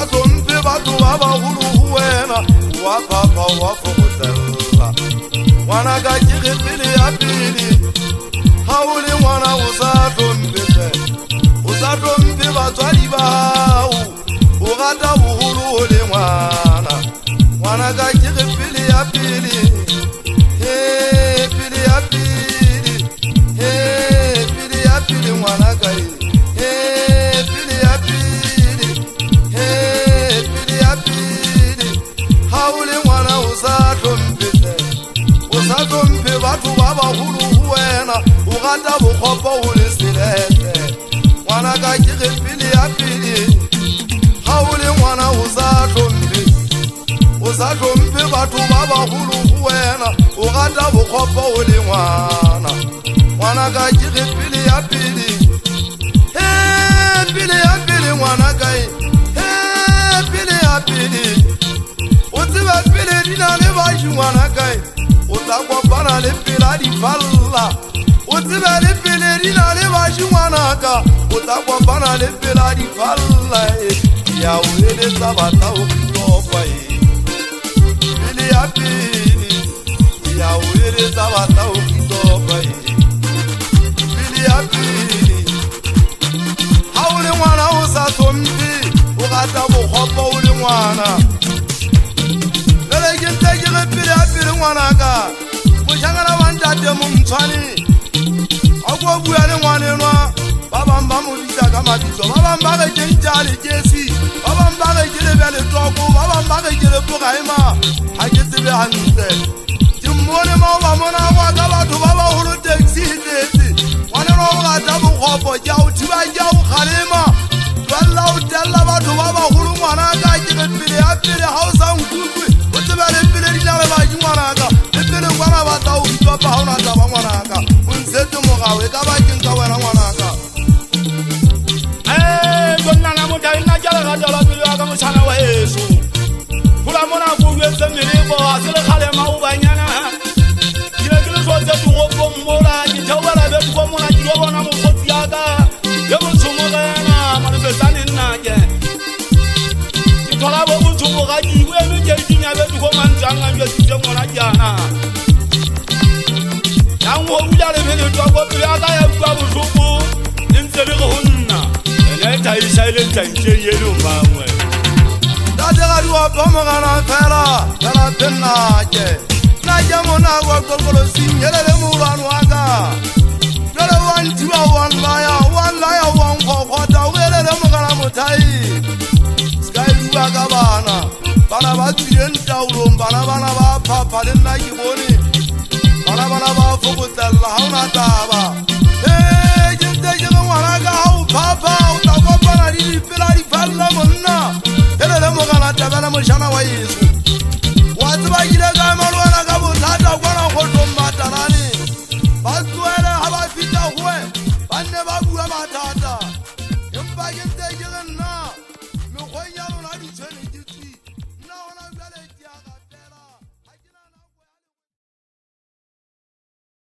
sa tlhomphe batho ba bagolo ho wena wa phapha wa fokotella ngwanaka ke re pele ya pele ha o le ngwana o sa tlhomphe batswadi bao o rata boholo o le ngwanaka ke re pele ya pele pele ya pele ngwanaka pele ya pele ha o le ngwana o sa tlhomphe batho ba bagolo ho wena o rata bokgopo o le selete ngwanaka ke re pele ya pele ha o le ngwana o sa tlhomphe batho ba bagolo ho wena o rata bokgopo o le ngwanaka ke re pele ya pele pele ya pele ngwanaka pele ya pele o tseba pele di na le baši ngwanaka o tla kopana le pela di falla o tseba le pele di na le baši ngwanaka o tla kopana le pela di falla ya o eletsa batla o kitopa pele ya pele ya o eletsa batla o kitopa pele ya pele ha o le ngwana o sa tlhomphe o rata bokgopo o le ngwana ke ntse ke re pele ya pele ngwanaka mošangana wa ntate momtshwane a ko bua le ngwanenwa ba bang ba mo bitsa ka mabitso ba bang ba re ke ntša lekesi ba bang ba re ke lebe letoko ba bang ba re ke le pogaema ga ke tsebe gantle ke mmone mao ba mona kwa ka batho ba bagolo taxi tletse ngwanenwa o rata bokgopo ke a o thiba ke a o kgalema twalela o telela batho ba bagolo ngwanaka ke re pele ya pele ga o sa nkukwe o tseba le pele di na le baši ngwanaka le pele ngwana batla o itopa ga o na taba ngwanaka o ntshetse mogao e ka bakeng ka wena ngwanaka bonnana Mothae nna ke lerato la pelo ya ka mošhana wa eso gola mona ko buetse melebo a se le kgalema o banyana ke be ke le tlotse toropong mola ke theobela betiko mola ke yo bona mokgotsi yaka ye motshomogena manifestane nnake ke thola bo botshomoga ke iboeme ke dinya betiko mantsanga bjasitse ngwana keana yang go bula lebeletwa ko pelo yaka ya bua botlhoko le ntse le go nna ene e silent ntle yelo mangwe tatega diwapamogana fela pennake nake mona wa Qoqolosing yelele moulwane waka jale wantiwa wanlaya wankgokgota o elele mogana Mothae ska edua ka bana ba tswileng taolong bana ba phapha le nna ke bone bana ba fokotella ga o na taba ke ntse ke re ngwanaka ga o phapha o tla kopana le dipela di falla monna elele mogana tabela mošana wa yeso wa tseba kile ka ema le wena ka bothata kwana kgotlong matanane ba tloele ga ba fita goe